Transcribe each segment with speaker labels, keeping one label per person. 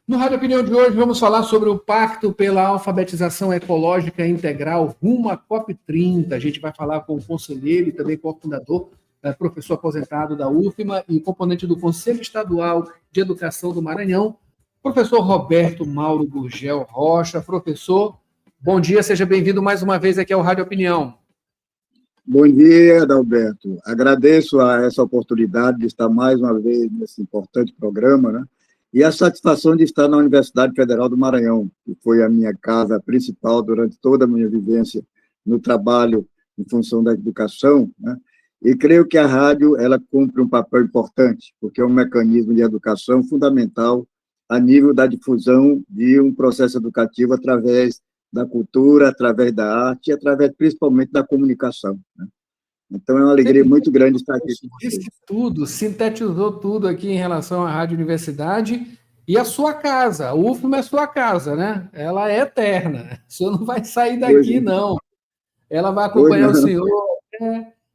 Speaker 1: No Rádio Opinião de hoje, vamos falar sobre o Pacto pela Alfabetização Ecológica Integral rumo à COP30. A gente vai falar com o conselheiro e também cofundador, professor aposentado da UFMA e componente do Conselho Estadual de Educação do Maranhão, professor Roberto Mauro Gurgel Rocha. Professor, bom dia, seja bem-vindo mais uma vez aqui ao Rádio Opinião.
Speaker 2: Bom dia, Adalberto. Agradeço essa oportunidade de estar mais uma vez nesse importante programa, né? E a satisfação de estar na Universidade Federal do Maranhão, que foi a minha casa principal durante toda a minha vivência no trabalho em função da educação, né? E creio que a rádio ela cumpre um papel importante, porque é um mecanismo de educação fundamental a nível da difusão de um processo educativo através da cultura, através da arte e através principalmente da comunicação, né? Então, é uma alegria muito grande estar aqui com vocês.
Speaker 1: Disse tudo, sintetizou tudo aqui em relação à Rádio Universidade e a sua casa. A UFMA é sua casa, né? Ela é eterna. O senhor não vai sair daqui, não. Ela vai acompanhar o senhor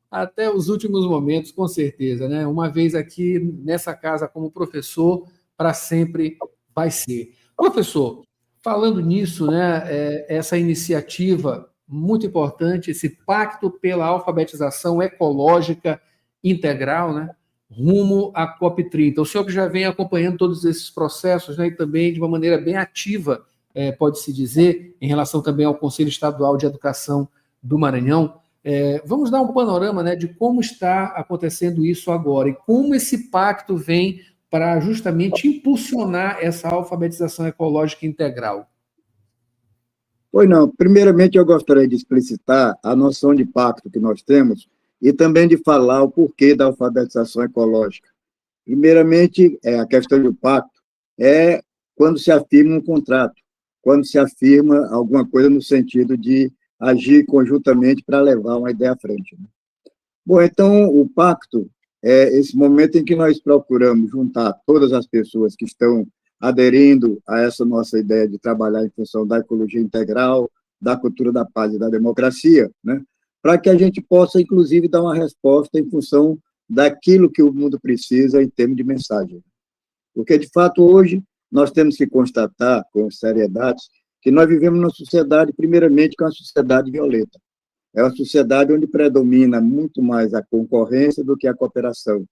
Speaker 1: até os últimos momentos, com certeza, né? Uma vez aqui nessa casa como professor, para sempre vai ser. Professor, falando nisso, né, essa iniciativa muito importante, esse Pacto pela Alfabetização Ecológica Integral, né, rumo à COP30. O senhor que já vem acompanhando todos esses processos, né, e também de uma maneira bem ativa, pode-se dizer, em relação também ao Conselho Estadual de Educação do Maranhão, vamos dar um panorama, né, de como está acontecendo isso agora e como esse pacto vem para justamente impulsionar essa alfabetização ecológica integral.
Speaker 2: Pois não, primeiramente eu gostaria de explicitar a noção de pacto que nós temos e também de falar o porquê da alfabetização ecológica. Primeiramente, a questão do pacto é quando se afirma um contrato, quando se afirma alguma coisa no sentido de agir conjuntamente para levar uma ideia à frente, né? Bom, então, o pacto é esse momento em que nós procuramos juntar todas as pessoas que estão aderindo a essa nossa ideia de trabalhar em função da ecologia integral, da cultura da paz e da democracia, né, para que a gente possa, inclusive, dar uma resposta em função daquilo que o mundo precisa em termos de mensagem. Porque, de fato, hoje, nós temos que constatar, com seriedade, que nós vivemos numa sociedade, primeiramente, que é uma sociedade violenta. É uma sociedade onde predomina muito mais a concorrência do que a cooperação,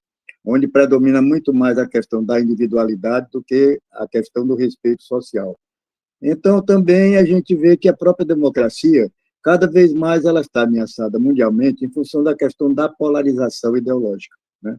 Speaker 2: onde predomina muito mais a questão da individualidade do que a questão do respeito social. Então, também a gente vê que a própria democracia, cada vez mais ela está ameaçada mundialmente em função da questão da polarização ideológica, né?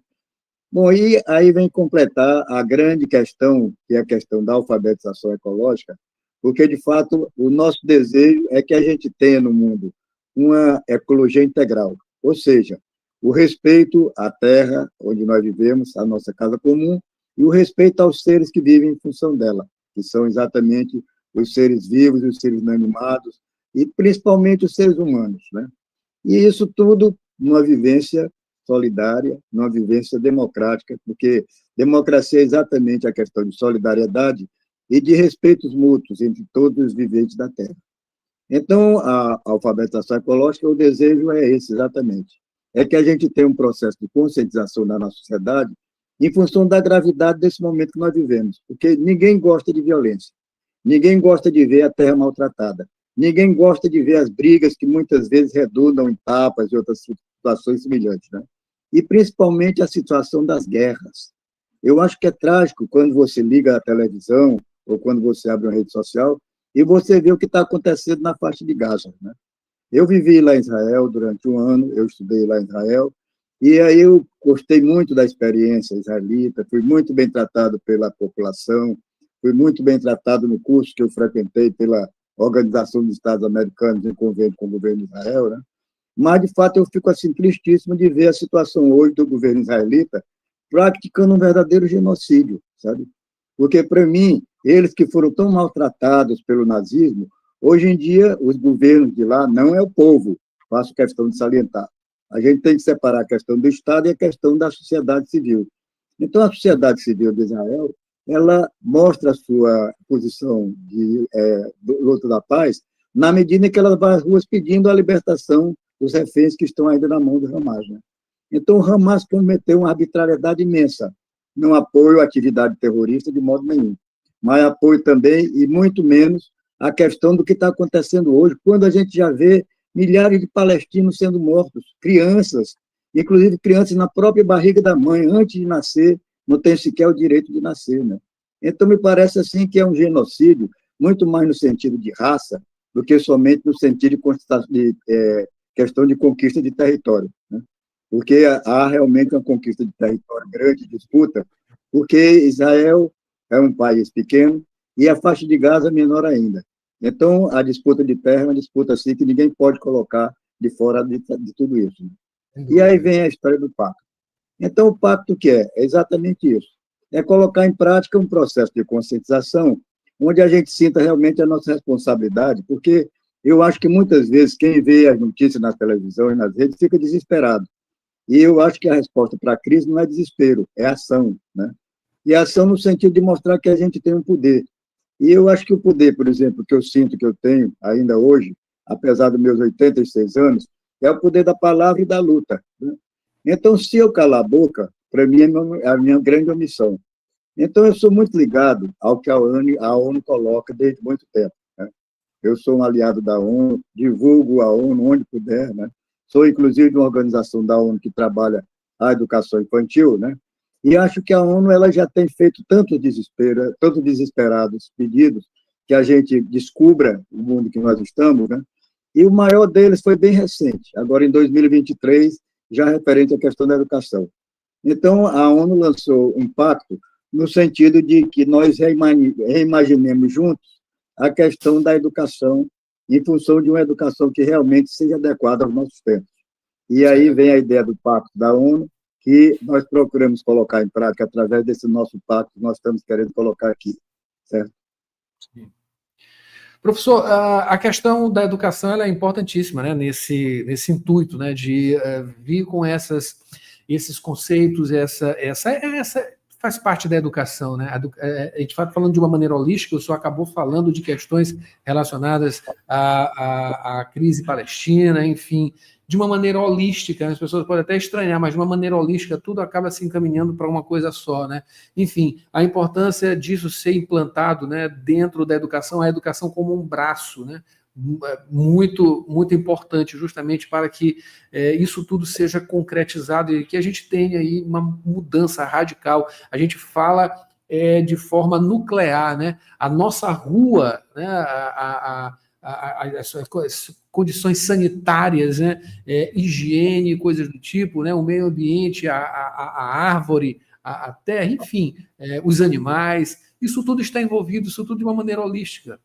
Speaker 2: Bom, e aí vem completar a grande questão, que é a questão da alfabetização ecológica, porque, de fato, o nosso desejo é que a gente tenha no mundo uma ecologia integral, ou seja, o respeito à terra onde nós vivemos, a nossa casa comum, e o respeito aos seres que vivem em função dela, que são exatamente os seres vivos, os seres não animados, e principalmente os seres humanos, né? E isso tudo numa vivência solidária, numa vivência democrática, porque democracia é exatamente a questão de solidariedade e de respeitos mútuos entre todos os viventes da Terra. Então, a alfabetização ecológica, o desejo é esse, exatamente. É que a gente tenha um processo de conscientização na nossa sociedade em função da gravidade desse momento que nós vivemos. Porque ninguém gosta de violência, ninguém gosta de ver a terra maltratada, ninguém gosta de ver as brigas que muitas vezes redundam em tapas e outras situações semelhantes, né? E principalmente a situação das guerras. Eu acho que é trágico quando você liga a televisão ou quando você abre uma rede social e você vê o que está acontecendo na faixa de Gaza, né? Eu vivi lá em Israel durante um ano, eu estudei lá em Israel, e aí eu gostei muito da experiência israelita, fui muito bem tratado pela população, fui muito bem tratado no curso que eu frequentei pela Organização dos Estados Americanos em convênio com o governo de Israel, né? Mas, de fato, eu fico assim tristíssimo de ver a situação hoje do governo israelita praticando um verdadeiro genocídio, sabe? Porque, para mim, eles que foram tão maltratados pelo nazismo, hoje em dia, os governos de lá não é o povo, faço questão de salientar. A gente tem que separar a questão do Estado e a questão da sociedade civil. Então, a sociedade civil de Israel, ela mostra a sua posição de luta da paz na medida em que ela vai às ruas pedindo a libertação dos reféns que estão ainda na mão do Hamas, né? Então, o Hamas cometeu uma arbitrariedade imensa, não apoio à atividade terrorista de modo nenhum, mas apoio também, e muito menos, a questão do que está acontecendo hoje, quando a gente já vê milhares de palestinos sendo mortos, crianças, inclusive crianças na própria barriga da mãe, antes de nascer, não tem sequer o direito de nascer, né? Então, me parece assim que é um genocídio, muito mais no sentido de raça, do que somente no sentido de questão de conquista de território, né? Porque há realmente uma conquista de território grande, disputa, porque Israel é um país pequeno e a faixa de Gaza é menor ainda. Então, a disputa de terra é uma disputa assim que ninguém pode colocar de fora de tudo isso, né? E aí vem a história do pacto. Então, o pacto o que é? É exatamente isso. É colocar em prática um processo de conscientização onde a gente sinta realmente a nossa responsabilidade, porque eu acho que muitas vezes quem vê as notícias na televisão e nas redes fica desesperado. E eu acho que a resposta para a crise não é desespero, é ação, né? E ação no sentido de mostrar que a gente tem um poder. E eu acho que o poder, por exemplo, que eu sinto que eu tenho ainda hoje, apesar dos meus 86 anos, é o poder da palavra e da luta, né? Então, se eu calar a boca, para mim é a minha grande omissão. Então, eu sou muito ligado ao que a ONU coloca desde muito tempo, né? Eu sou um aliado da ONU, divulgo a ONU onde puder, né? Sou, inclusive, de uma organização da ONU que trabalha a educação infantil, né? E acho que a ONU ela já tem feito tanto desesperados pedidos que a gente descubra o mundo que nós estamos, né? E o maior deles foi bem recente, agora em 2023, já referente à questão da educação. Então, a ONU lançou um pacto no sentido de que nós reimaginemos juntos a questão da educação em função de uma educação que realmente seja adequada aos nossos tempos. E aí vem a ideia do pacto da ONU, que nós procuramos colocar em prática através desse nosso pacto que nós estamos querendo colocar aqui, certo?
Speaker 1: Sim. Professor, a questão da educação ela é importantíssima, né, nesse intuito, né, de vir com esses conceitos, essa faz parte da educação, né? A gente está falando de uma maneira holística, o senhor acabou falando de questões relacionadas à crise palestina, enfim, de uma maneira holística, né? As pessoas podem até estranhar, mas de uma maneira holística tudo acaba se encaminhando para uma coisa só, né? Enfim, a importância disso ser implantado, né, dentro da educação, a educação como um braço, né? Muito, muito importante, justamente para que isso tudo seja concretizado e que a gente tenha aí uma mudança radical. A gente fala de forma nuclear, né? A nossa rua, né? As condições sanitárias, né? Higiene, coisas do tipo, né? O meio ambiente, a árvore, a terra, enfim, os animais, isso tudo está envolvido, isso tudo de uma maneira holística.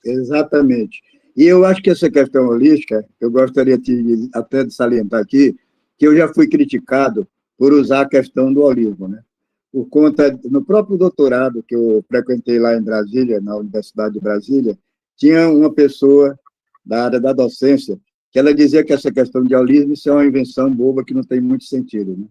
Speaker 2: Exatamente. E eu acho que essa questão holística, eu gostaria até de salientar aqui, que eu já fui criticado por usar a questão do holismo, né? Por conta, no próprio doutorado que eu frequentei lá em Brasília, na Universidade de Brasília, tinha uma pessoa da área da docência que ela dizia que essa questão de holismo isso é uma invenção boba que não tem muito sentido, né?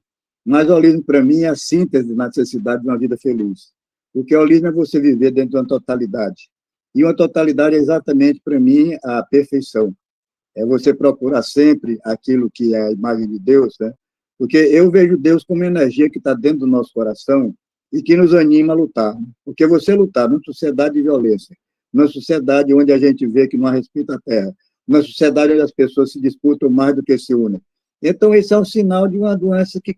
Speaker 2: Mas o holismo, para mim, é a síntese da necessidade de uma vida feliz. Porque o holismo é você viver dentro de uma totalidade. E uma totalidade é exatamente, para mim, a perfeição. É você procurar sempre aquilo que é a imagem de Deus, né? Porque eu vejo Deus como energia que está dentro do nosso coração e que nos anima a lutar. Porque você lutar numa sociedade de violência, numa sociedade onde a gente vê que não há respeito à terra, numa sociedade onde as pessoas se disputam mais do que se unem. Então, esse é um sinal de uma doença que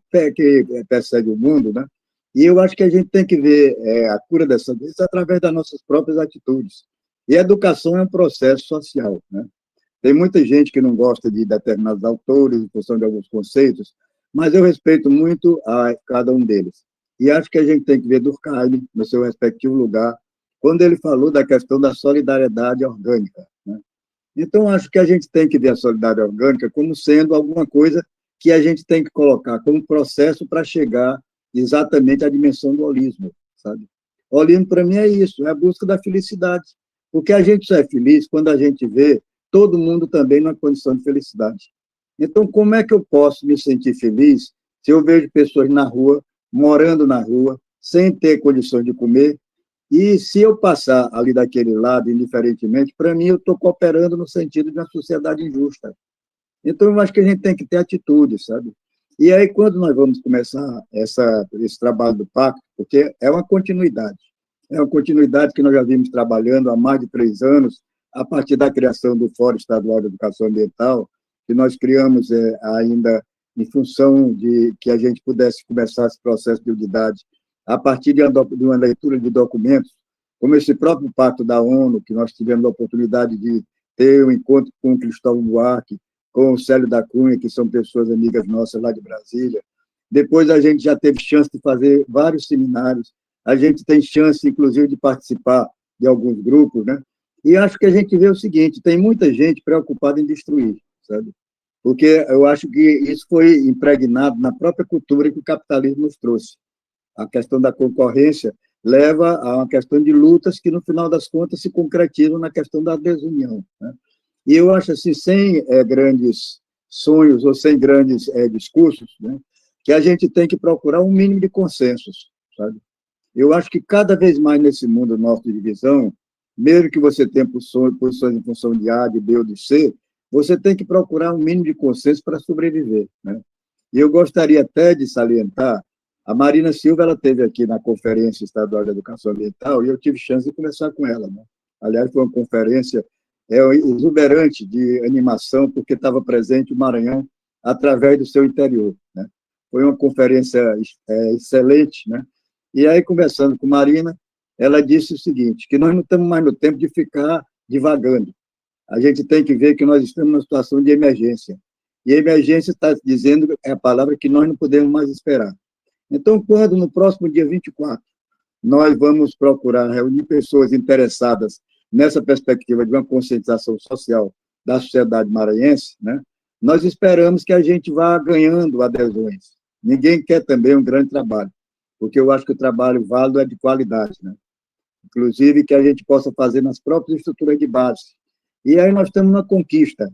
Speaker 2: persegue o mundo, né? E eu acho que a gente tem que ver a cura dessa doença através das nossas próprias atitudes. E a educação é um processo social, né? Tem muita gente que não gosta de determinados autores, em função de alguns conceitos, mas eu respeito muito a cada um deles. E acho que a gente tem que ver Durkheim, no seu respectivo lugar, quando ele falou da questão da solidariedade orgânica, né? Então, acho que a gente tem que ver a solidariedade orgânica como sendo alguma coisa que a gente tem que colocar como processo para chegar exatamente à dimensão do holismo, sabe? O holismo, para mim, é isso, é a busca da felicidade. Porque a gente só é feliz quando a gente vê todo mundo também numa condição de felicidade. Então, como é que eu posso me sentir feliz se eu vejo pessoas na rua, morando na rua, sem ter condições de comer, e se eu passar ali daquele lado, indiferentemente, para mim eu estou cooperando no sentido de uma sociedade injusta. Então, eu acho que a gente tem que ter atitude, sabe? E aí, quando nós vamos começar esse trabalho do pacto, porque é uma continuidade que nós já vimos trabalhando há mais de 3 anos, a partir da criação do Fórum Estadual de Educação Ambiental, que nós criamos ainda em função de que a gente pudesse começar esse processo de unidade a partir de uma leitura de documentos, como esse próprio Pacto da ONU, que nós tivemos a oportunidade de ter um encontro com o Cristóvão Buarque, com o Célio da Cunha, que são pessoas amigas nossas lá de Brasília. Depois a gente já teve chance de fazer vários seminários, a gente tem chance, inclusive, de participar de alguns grupos, né? E acho que a gente vê o seguinte, tem muita gente preocupada em destruir, sabe? Porque eu acho que isso foi impregnado na própria cultura que o capitalismo nos trouxe. A questão da concorrência leva a uma questão de lutas que, no final das contas, se concretizam na questão da desunião, né? E eu acho assim, sem grandes sonhos ou sem grandes discursos, né, que a gente tem que procurar um mínimo de consensos, sabe? Eu acho que cada vez mais nesse mundo nosso de divisão, mesmo que você tenha posições em função de A, de B ou de C, você tem que procurar um mínimo de consenso para sobreviver, né? E eu gostaria até de salientar, a Marina Silva, ela esteve aqui na Conferência Estadual de Educação Ambiental e eu tive chance de conversar com ela, né? Aliás, foi uma conferência exuberante de animação, porque estava presente o Maranhão através do seu interior, né? Foi uma conferência excelente, né? E aí, conversando com Marina, ela disse o seguinte, que nós não estamos mais no tempo de ficar divagando. A gente tem que ver que nós estamos numa situação de emergência. E a emergência está dizendo, é a palavra que nós não podemos mais esperar. Então, quando no próximo dia 24, nós vamos procurar reunir pessoas interessadas nessa perspectiva de uma conscientização social da sociedade maranhense, né, nós esperamos que a gente vá ganhando adesões. Ninguém quer também um grande trabalho, porque eu acho que o trabalho válido é de qualidade, né? Inclusive que a gente possa fazer nas próprias estruturas de base. E aí nós estamos na conquista.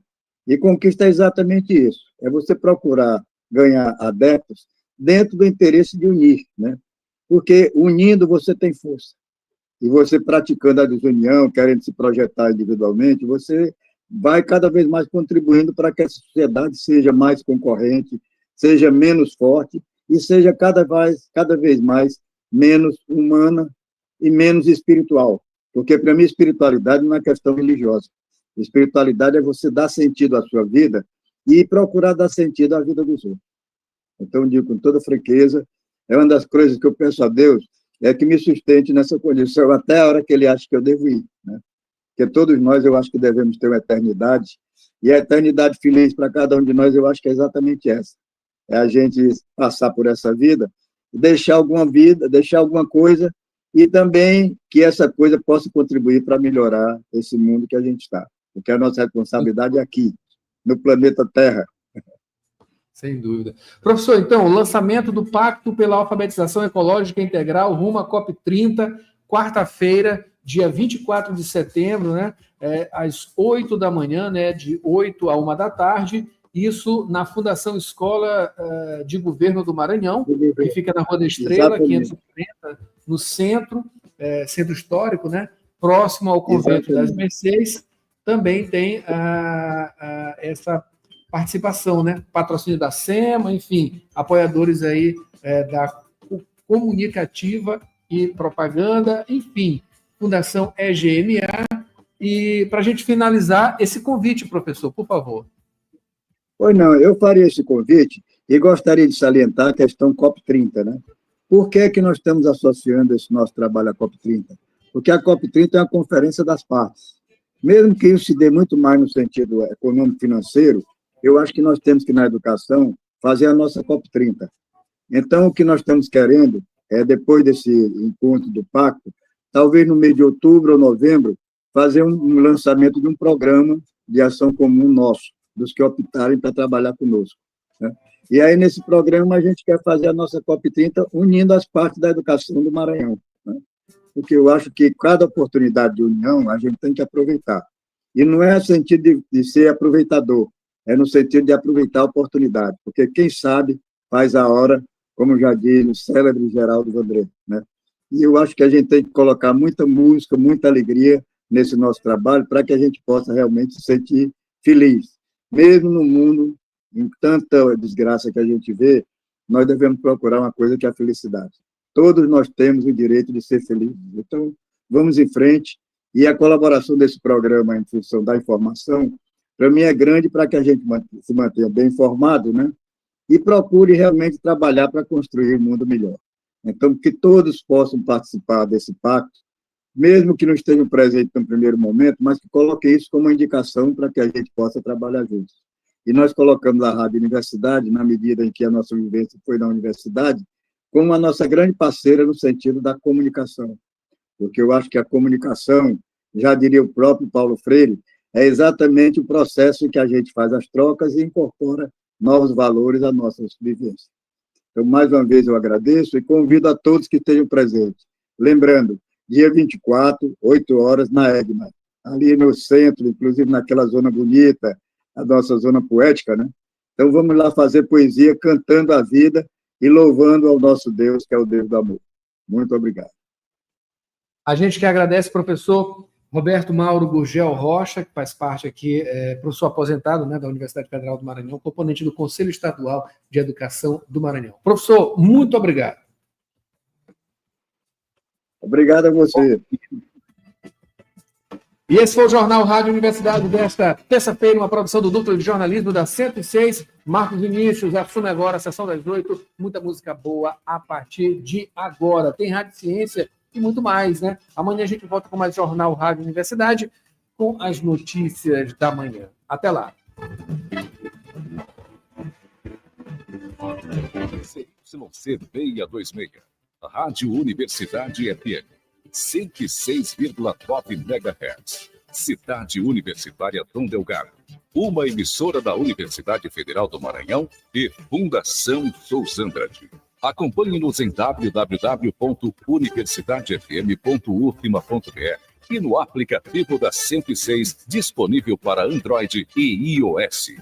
Speaker 2: E conquista é exatamente isso, é você procurar ganhar adeptos dentro do interesse de unir, né? Porque unindo você tem força. E você praticando a desunião, querendo se projetar individualmente, você vai cada vez mais contribuindo para que a sociedade seja mais concorrente, seja menos forte e seja cada vez mais menos humana e menos espiritual. Porque, para mim, espiritualidade não é questão religiosa. Espiritualidade é você dar sentido à sua vida e procurar dar sentido à vida dos outros. Então, digo com toda franqueza, é uma das coisas que eu peço a Deus, é que me sustente nessa condição até a hora que Ele acha que eu devo ir, né? Porque todos nós, eu acho que devemos ter uma eternidade, e a eternidade feliz para cada um de nós, eu acho que é exatamente essa. É a gente passar por essa vida, deixar alguma coisa, e também que essa coisa possa contribuir para melhorar esse mundo que a gente está. Porque a nossa responsabilidade é aqui, no planeta Terra.
Speaker 1: Sem dúvida. Professor, então, o lançamento do Pacto pela Alfabetização Ecológica Integral rumo à COP30, quarta-feira, dia 24 de setembro, né, às 8 da manhã, né, de 8 a 1 da tarde, isso na Fundação Escola de Governo do Maranhão, que fica na Rua da Estrela, exatamente, 540, no centro, centro histórico, né, próximo ao Convento das Mercês. Também tem essa participação, né? Patrocínio da SEMA, enfim, apoiadores aí da comunicativa e propaganda, enfim, Fundação EGMA. E para a gente finalizar, esse convite, professor, por favor.
Speaker 2: Pois não, eu faria esse convite e gostaria de salientar a questão COP30, né? Por que que nós estamos associando esse nosso trabalho à COP30? Porque a COP30 é uma conferência das partes. Mesmo que isso se dê muito mais no sentido econômico-financeiro, eu acho que nós temos que, na educação, fazer a nossa COP30. Então, o que nós estamos querendo é, depois desse encontro do Pacto, talvez no mês de outubro ou novembro, fazer um lançamento de um programa de ação comum nosso, dos que optarem para trabalhar conosco, né? E aí, nesse programa, a gente quer fazer a nossa COP30 unindo as partes da educação do Maranhão, né? Porque eu acho que cada oportunidade de união a gente tem que aproveitar. E não é no sentido de ser aproveitador, é no sentido de aproveitar a oportunidade, porque quem sabe faz a hora, como já diz o célebre Geraldo Vandré, né? E eu acho que a gente tem que colocar muita música, muita alegria nesse nosso trabalho para que a gente possa realmente se sentir feliz, mesmo no mundo em tanta desgraça que a gente vê, nós devemos procurar uma coisa que é a felicidade. Todos nós temos o direito de ser felizes. Então, vamos em frente. E a colaboração desse programa em função da informação, para mim, é grande para que a gente se mantenha bem informado, né? E procure realmente trabalhar para construir um mundo melhor. Então, que todos possam participar desse pacto, mesmo que não estejam presentes no primeiro momento, mas que coloquem isso como uma indicação para que a gente possa trabalhar juntos. E nós colocamos a Rádio Universidade, na medida em que a nossa vivência foi na universidade, como a nossa grande parceira no sentido da comunicação. Porque eu acho que a comunicação, já diria o próprio Paulo Freire, é exatamente o processo em que a gente faz as trocas e incorpora novos valores à nossa vivência. Então, mais uma vez, eu agradeço e convido a todos que estejam presentes. Lembrando, dia 24, 8 horas, na EGMA, ali no centro, inclusive naquela zona bonita, a nossa zona poética, né? Então, vamos lá fazer poesia, cantando a vida e louvando ao nosso Deus, que é o Deus do amor. Muito obrigado.
Speaker 1: A gente que agradece, professor Roberto Mauro Gurgel Rocha, que faz parte aqui, professor aposentado, né, da Universidade Federal do Maranhão, componente do Conselho Estadual de Educação do Maranhão. Professor, muito obrigado.
Speaker 2: Obrigado a você.
Speaker 1: E esse foi o Jornal Rádio Universidade desta terça-feira, uma produção do Núcleo de Jornalismo da 106. Marcos Vinícius, assume agora a sessão das 8. Muita música boa a partir de agora. Tem Rádio Ciência e muito mais, né? Amanhã a gente volta com mais Jornal Rádio Universidade com as notícias da manhã. Até lá.
Speaker 3: CYC 626, Rádio Universidade FM, 106,9 MHz. Cidade Universitária Dom Delgado, uma emissora da Universidade Federal do Maranhão e Fundação Souza Andrade. Acompanhe-nos em www.universidadefm.ufma.br e no aplicativo da 106, disponível para Android e iOS.